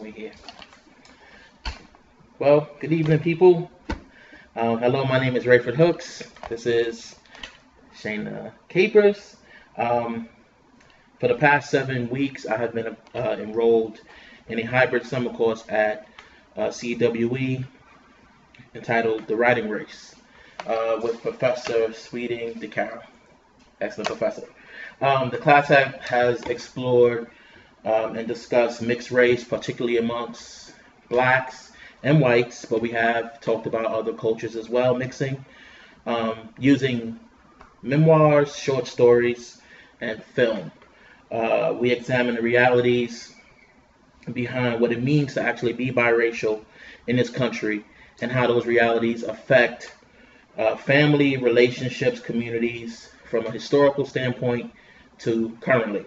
me here. Well, good evening, people. Hello, my name is Rayford Hooks. This is Shayna Capers. For the past 7 weeks, I have been enrolled in a hybrid summer course at CUNY entitled The Writing Race with Professor Sweeting-DeCaro. Excellent professor. The class has explored and discussed mixed race, particularly amongst blacks and whites, but we have talked about other cultures as well, mixing, using memoirs, short stories, and film. We examine the realities behind what it means to actually be biracial in this country and how those realities affect family, relationships, communities from a historical standpoint to currently.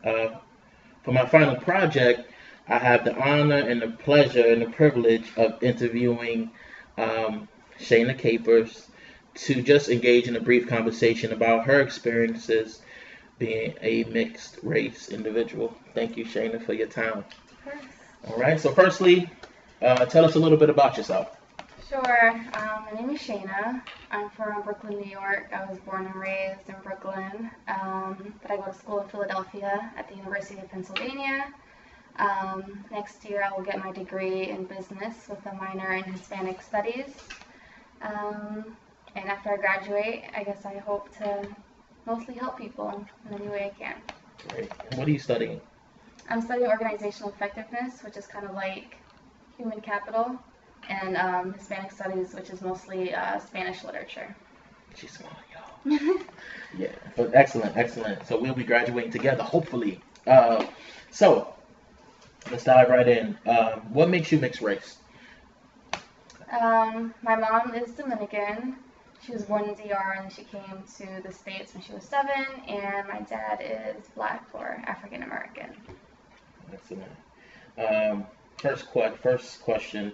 For my final project, I have the honor and the pleasure and the privilege of interviewing Shayna Capers to just engage in a brief conversation about her experiences being a mixed race individual. Thank you, Shayna, for your time. Of course. All right, so firstly, tell us a little bit about yourself. Sure. My name is Shayna. I'm from Brooklyn, New York. I was born and raised in Brooklyn, but I go to school in Philadelphia at the University of Pennsylvania. Next year I will get my degree in business with a minor in Hispanic studies. And after I graduate, I guess I hope to mostly help people in any way I can. Great. And what are you studying? I'm studying organizational effectiveness, which is kind of like human capital, and Hispanic studies, which is mostly Spanish literature. She's smart, y'all. Yeah, but excellent, excellent. So we'll be graduating together, hopefully. So let's dive right in. What makes you mixed race? My mom is Dominican. She was born in DR and she came to the States when she was 7, and my dad is black or African American. Excellent. First question.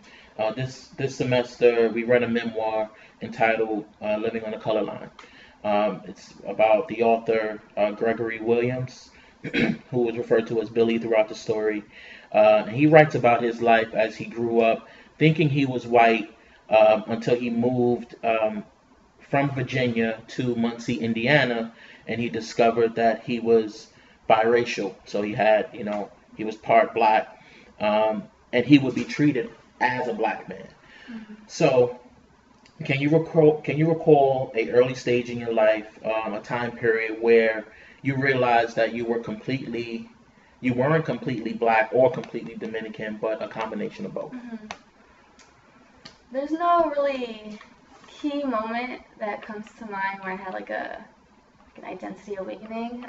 This semester we read a memoir entitled "Living on the Color Line." It's about the author Gregory Williams, who was referred to as Billy throughout the story. He writes about his life as he grew up thinking he was white until he moved from Virginia to Muncie, Indiana, and he discovered that he was biracial. So he was part black, and he would be treated as a black man. Mm-hmm. So, can you recall a early stage in your life, a time period where you realized that you weren't completely black or completely Dominican, but a combination of both? Mm-hmm. There's no really key moment that comes to mind where I had like an identity awakening.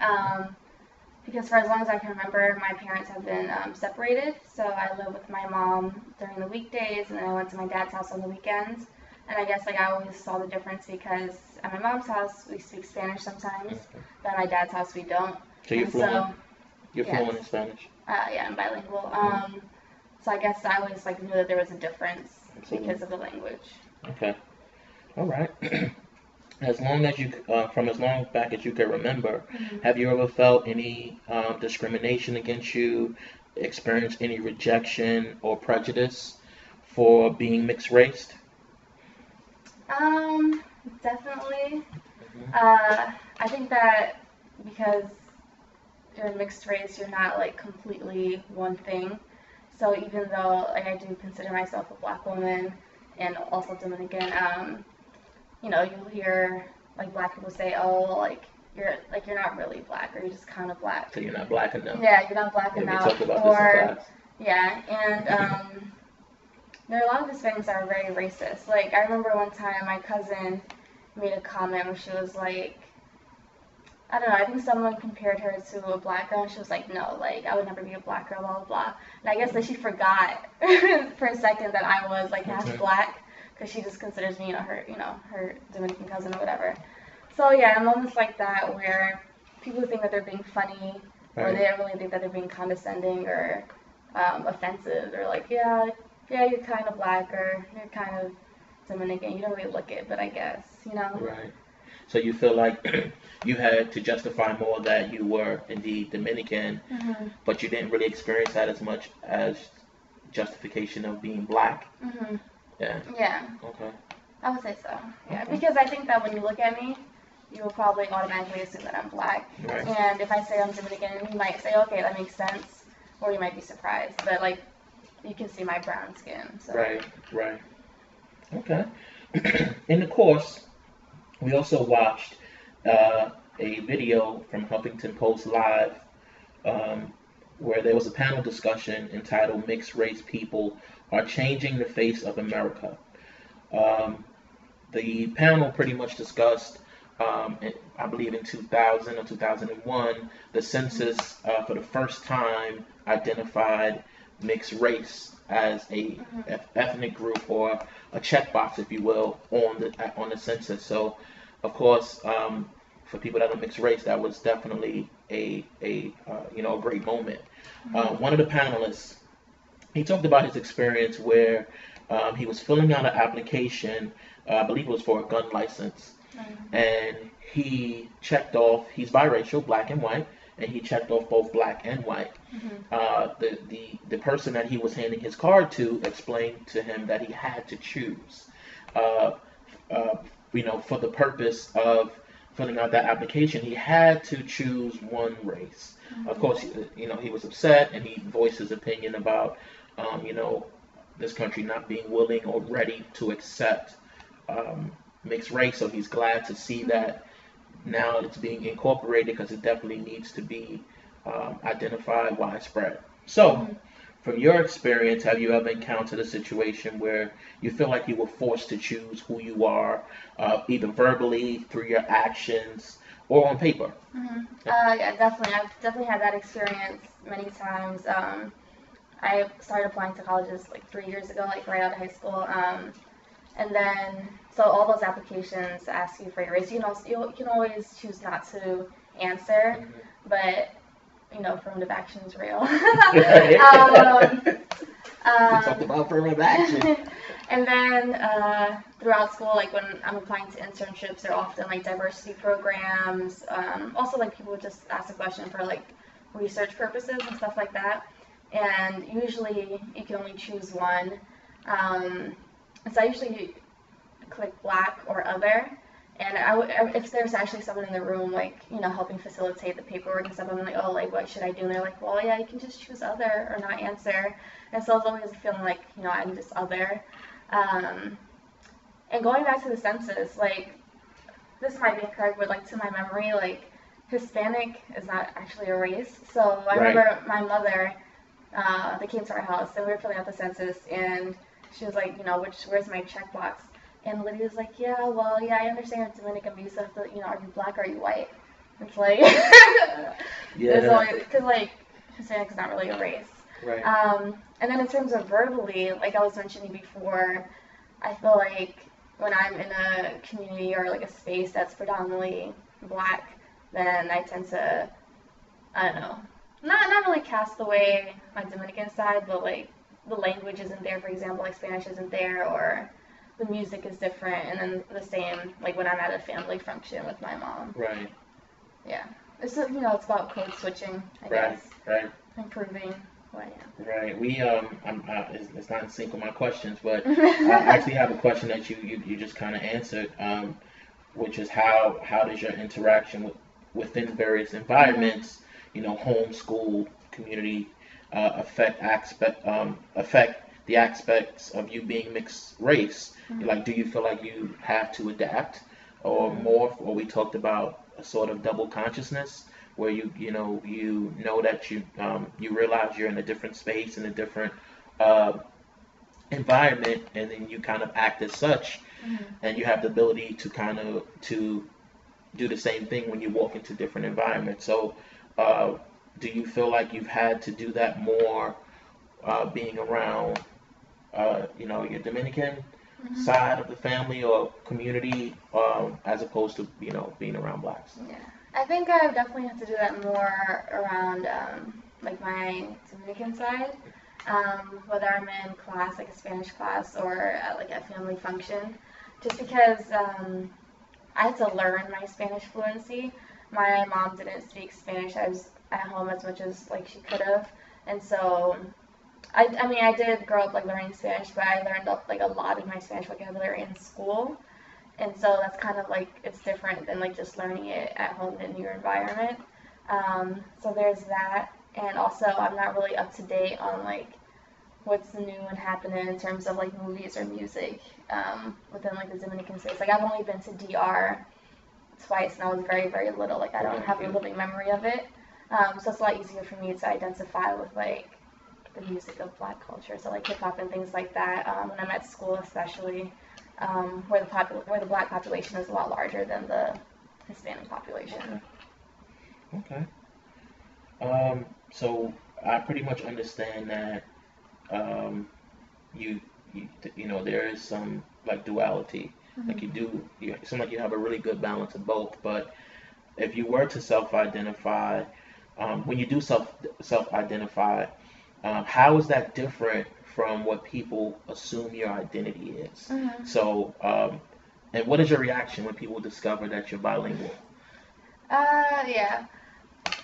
Because for as long as I can remember, my parents have been separated. So I live with my mom during the weekdays, and then I went to my dad's house on the weekends. And I guess I always saw the difference because at my mom's house we speak Spanish sometimes, but at my dad's house we don't. So you're fluent. You're fluent in Spanish. Yeah, I'm bilingual. So I guess I always knew that there was a difference because of the language. Okay. All right. From as long back as you can remember, mm-hmm. have you ever felt any discrimination against you, experienced any rejection or prejudice for being mixed raced? Definitely. Mm-hmm. I think that because you're mixed race, you're not completely one thing. So even though I do consider myself a black woman and also Dominican, you'll hear black people say, "Oh, you're not really black, or you're just kind of black." So you're not black enough. Yeah, you're not black enough. We talked about this in class. Yeah, and there are a lot of Hispanics that are very racist. I remember one time my cousin made a comment where she was like, I don't know, I think someone compared her to a black girl, and she was like, no, I would never be a black girl, blah, blah, blah. And I guess that she forgot for a second that I was half black, because she just considers me, her Dominican cousin or whatever. So yeah, moments like that where people think that they're being funny, or they don't really think that they're being condescending or offensive. They're like, yeah, you're kind of black, or you're kind of Dominican. You don't really look it, but I guess, Right. So you feel like you had to justify more that you were indeed Dominican, mm-hmm. but you didn't really experience that as much as justification of being black. Mhm. Yeah. Yeah. Okay. I would say so. Yeah, Okay. because I think that when you look at me, you will probably automatically assume that I'm black. Right. And if I say I'm Dominican, you might say, okay, that makes sense, or you might be surprised. But like, you can see my brown skin. So. Right. Right. Okay. In the course, we also watched a video from Huffington Post Live, um, where there was a panel discussion entitled "Mixed Race People Are Changing the Face of America." Um, the panel pretty much discussed, I believe in 2000 or 2001, the census for the first time identified mixed race as a ethnic group, or a checkbox, if you will, on the census. So, of course, for people that are mixed race, that was definitely a great moment. One of the panelists, he talked about his experience where he was filling out an application. I believe it was for a gun license, and he checked off he's biracial, black and white, and he checked off both black and white. The person that he was handing his card to explained to him that he had to choose, uh, for the purpose of filling out that application, he had to choose one race. Of course, he was upset, and he voiced his opinion about, this country not being willing or ready to accept mixed race. So he's glad to see that now it's being incorporated, because it definitely needs to be identified widespread. So, from your experience, have you ever encountered a situation where you feel like you were forced to choose who you are, either verbally, through your actions, or on paper? Yeah, definitely. I've definitely had that experience many times. I started applying to colleges like 3 years ago, like right out of high school. And then, so all those applications ask you for your race. You can always choose not to answer, but affirmative action is real. We talked about affirmative action. And then throughout school, like when I'm applying to internships, they're often like diversity programs. Also, like people would just ask a question for like research purposes and stuff like that. And usually you can only choose one. And so I usually click black or other. And if there's actually someone in the room, like, helping facilitate the paperwork and stuff, I'm like, oh, like, what should I do? And they're like, well, yeah, you can just choose other or not answer. And so I was always feeling like, I'm just other. And going back to the census, like, this might be incorrect, but, like, to my memory, like, Hispanic is not actually a race. So I remember my mother, they came to our house, and we were filling out the census, and she was like, where's my checkbox? And Lydia was like, yeah, I understand you're Dominican, but you still have to, are you black or are you white? It's like, because, like, Hispanic is not really a race. Right. And then in terms of verbally, like I was mentioning before, I feel like when I'm in a community or, like, a space that's predominantly black, then I tend to, I don't know, not really cast away my Dominican side, but, like, the language isn't there, for example, like Spanish isn't there, or the music is different, and then the same, like when I'm at a family function with my mom. Right. Yeah. It's, it's about code switching, I guess. Right. Improving who I am. Right. It's not in sync with my questions, but I actually have a question that you just kind of answered, which is how does your interaction within various environments, home, school, community, affect the aspects of you being mixed race? Like, do you feel like you have to adapt or morph? Or we talked about a sort of double consciousness, where you know that you realize you're in a different space, in a different environment, and then you kind of act as such, and you have the ability to kind of to do the same thing when you walk into different environments. So do you feel like you've had to do that more being around your Dominican side of the family or community, as opposed to being around blacks? Yeah, I think I definitely have to do that more around like my Dominican side, whether I'm in class, like a Spanish class, or at like a family function, just because I had to learn my Spanish fluency. My mom didn't speak Spanish at home as much as like she could have, and so I mean, I did grow up like learning Spanish, but I learned like a lot of my Spanish vocabulary in school, and so that's kind of like it's different than like just learning it at home in your environment. So there's that, and also I'm not really up to date on like what's new and happening in terms of like movies or music within like the Dominican states. Like I've only been to DR twice, and I was very, very little. Like I don't have a living memory of it. So it's a lot easier for me to identify with like the music of Black culture, so like hip hop and things like that. When I'm at school, especially where the Black population is a lot larger than the Hispanic population. Okay. So I pretty much understand that you know there is some like duality. Like you seem like you have a really good balance of both. But if you were to self-identify, when you do self-identify, how is that different from what people assume your identity is? So, and what is your reaction when people discover that you're bilingual? Yeah.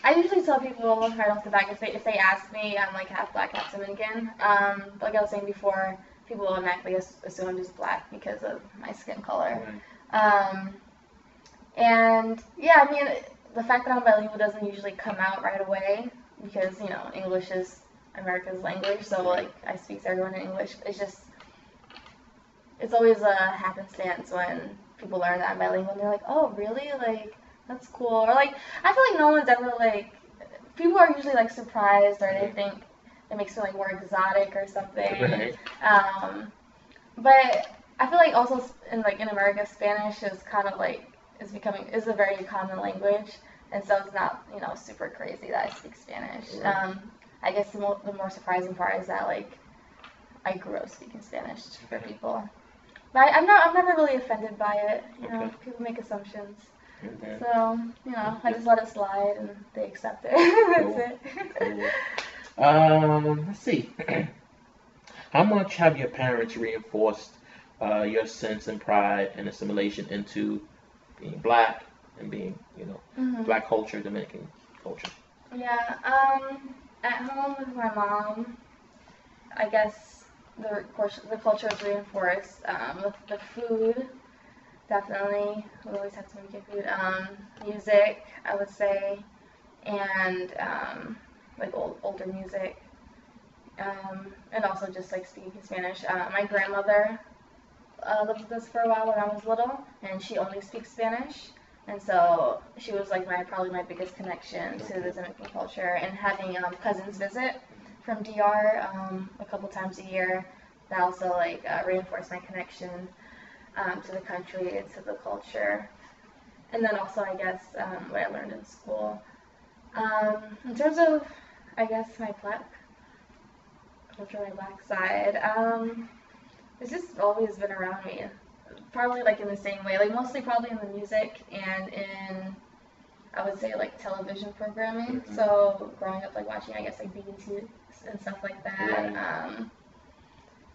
I usually tell people right off the bat if they ask me, I'm like half Black, half Dominican. Like I was saying before, people automatically assume I'm just Black because of my skin color. Right. And yeah, I mean, the fact that I'm bilingual doesn't usually come out right away because, you know, English is America's language, so like I speak to everyone in English. It's always a happenstance when people learn that I'm bilingual and they're like, oh, really? Like, that's cool. Or like, I feel like no one's ever like, people are usually like surprised or they think it makes me like more exotic or something. Right. But I feel like also in America, Spanish is kind of like is a very common language, and so it's not, you know, super crazy that I speak Spanish. Right. I guess the more surprising part is that like I grew up speaking Spanish for people, but I'm never really offended by it. You know, people make assumptions, so you know I just let it slide and they accept it. That's it. Cool. Let's see. How much have your parents reinforced your sense and pride and assimilation into being Black and being, you know, Black culture, Dominican culture? Yeah, at home with my mom, I guess the culture is reinforced. With the food, definitely, we always have to make food. Music, I would say, and like older music, and also just like speaking Spanish. My grandmother lived with us for a while when I was little, and she only speaks Spanish. And so she was like probably my biggest connection to the Dominican culture, and having cousins visit from DR a couple times a year, that also like reinforced my connection to the country and to the culture. And then also I guess what I learned in school. In terms of I guess my Black culture, my Black side, it's just always been around me. Probably like in the same way, like mostly probably in the music and in, I would say, like television programming. So growing up like watching, I guess, like BET and stuff like that.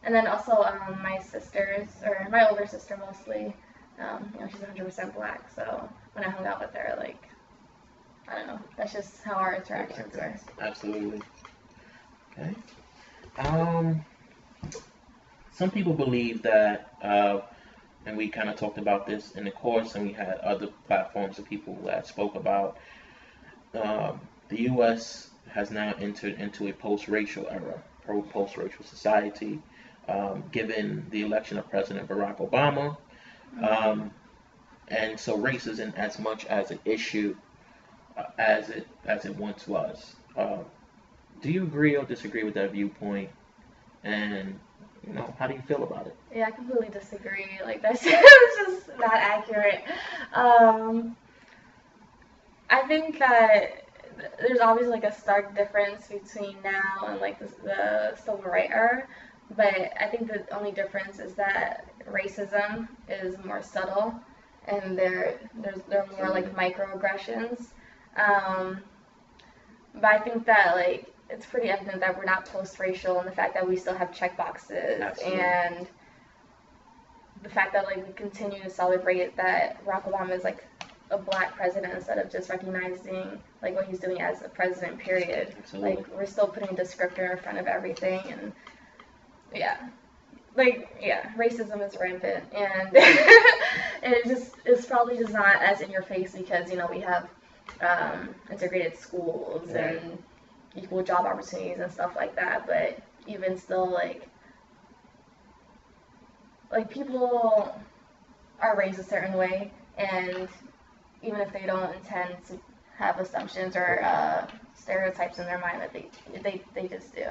And then also my sisters, or my older sister mostly, you know, she's 100% Black. So when I hung out with her, like, I don't know, that's just how our interactions were. Absolutely. Okay. Some people believe that, and we kind of talked about this in the course, and we had other platforms of people that spoke about, the U.S. has now entered into a post-racial era, post-racial society, given the election of President Barack Obama. And so race isn't as much as an issue as it once was. Do you agree or disagree with that viewpoint? And you know, how do you feel about it? Yeah, I completely disagree. Like that's just not accurate. I think that there's obviously like a stark difference between now and like the civil rights era, but I think the only difference is that racism is more subtle, and there are more like microaggressions. But I think that like it's pretty evident that we're not post-racial, and the fact that we still have check boxes, and the fact that like we continue to celebrate that Barack Obama is like a black president instead of just recognizing like what he's doing as a president, period. Absolutely. Like we're still putting a descriptor in front of everything, and racism is rampant, and it's probably just not as in your face because we have integrated schools Right. and equal job opportunities and stuff like that, but even still like people are raised a certain way, and even if they don't intend to have assumptions or stereotypes in their mind, that they just do.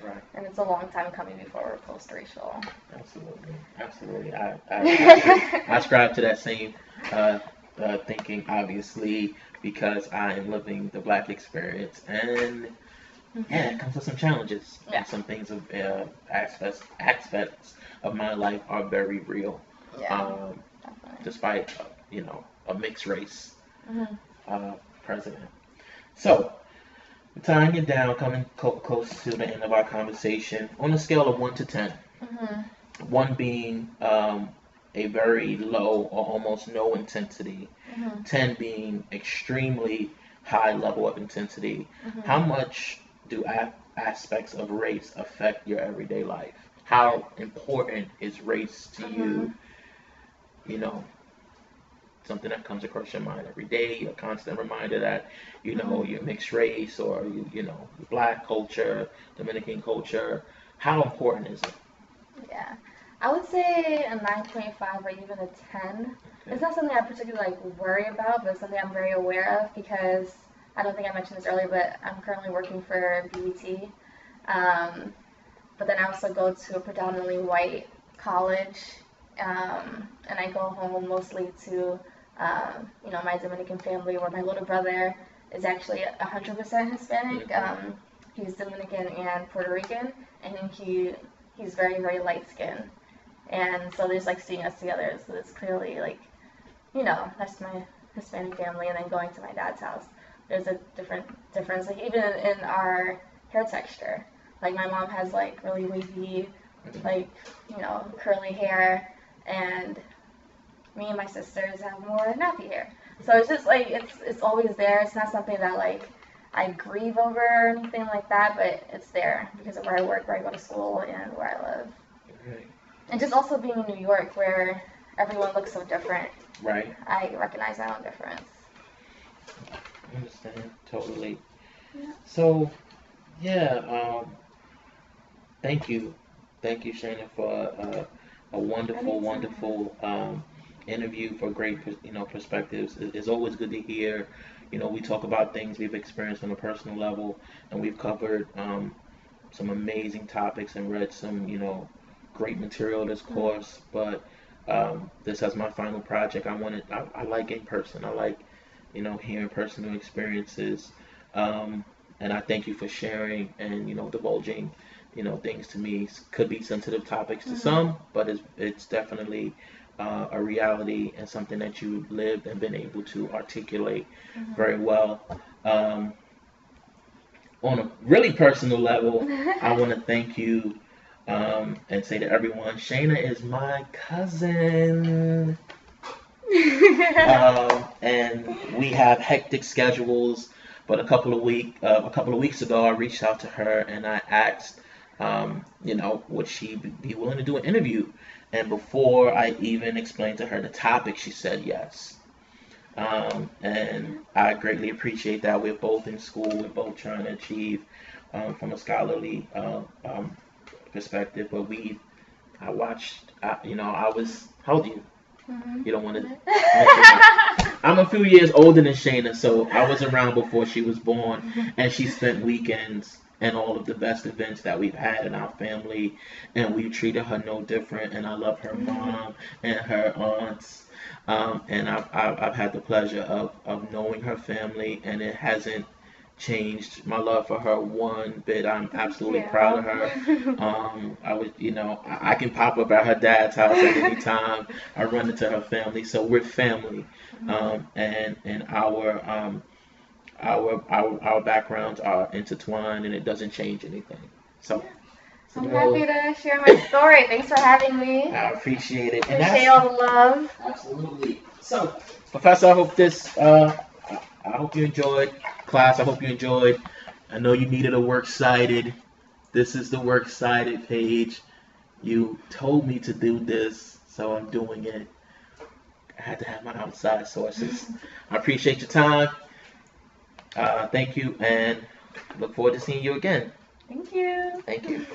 Right. And it's a long time coming before we're post-racial. Absolutely. I ascribe to that same thinking, obviously, because I am living the black experience, and it comes with some challenges. Yeah. Some things of aspects of my life are very real. Yeah. Despite a mixed race Mm-hmm. president. So, tying it down, coming close to the end of our conversation, on a scale of 1 to 10, Mm-hmm. 1 being a very low or almost no intensity, Mm-hmm. 10 being extremely high level of intensity, Mm-hmm. how much do aspects of race affect your everyday life? How important is race to you? Something that comes across your mind every day, a constant reminder that you're mixed race, or black culture, Dominican culture. How important is it? Yeah. I would say a 9.5 or even a 10. Okay. It's not something I particularly worry about, but it's something I'm very aware of because I don't think I mentioned this earlier, but I'm currently working for BET. But then I also go to a predominantly white college, and I go home mostly to my Dominican family, where my little brother is actually 100% Hispanic. He's Dominican and Puerto Rican, and he's very, very light skinned. And so there's seeing us together. So it's clearly that's my Hispanic family. And then going to my dad's house, there's a difference. Even in our hair texture. My mom has really wavy, curly hair, and me and my sisters have more nappy hair. So it's just it's always there. It's not something that I grieve over or anything like that, but it's there because of where I work, where I go to school, and where I live. Okay. And just also being in New York, where everyone looks so different. Right. I recognize my own difference. I understand totally. Yeah. So, thank you, Shayna, for a wonderful interview, for great perspectives. It's always good to hear. We talk about things we've experienced on a personal level, and we've covered some amazing topics and read some great material this course. But this as my final project, I like in person. I like hearing personal experiences. And I thank you for sharing and divulging things to me. Could be sensitive topics to some, but it's definitely a reality and something that you lived and been able to articulate very well. On a really personal level, I want to thank you and say to everyone, Shayna is my cousin. And we have hectic schedules, but a couple of weeks ago, I reached out to her and I asked, would she be willing to do an interview? And before I even explained to her the topic, she said yes. And I greatly appreciate that. We're both in school. We're both trying to achieve from a scholarly perspective. But I watched. I was. How old are you? You don't want to mention that. I'm a few years older than Shayna, so I was around before she was born, and she spent weekends and all of the best events that we've had in our family, and we treated her no different. And I love her mom and her aunts, and I've had the pleasure of knowing her family, and it hasn't changed my love for her one bit. I'm absolutely proud of her. I can pop up at her dad's house at any time. I run into her family, so we're family, and our backgrounds are intertwined, and it doesn't change anything. So, I'm happy to share my story. Thanks for having me. I appreciate it. Appreciate all the love. Absolutely. So, Professor, I hope I hope you enjoyed class. I hope you enjoyed. I know you needed a works cited. This is the works cited page. You told me to do this, so I'm doing it. I had to have my outside sources. I appreciate your time. Thank you, and look forward to seeing you again. Thank you. Thank you.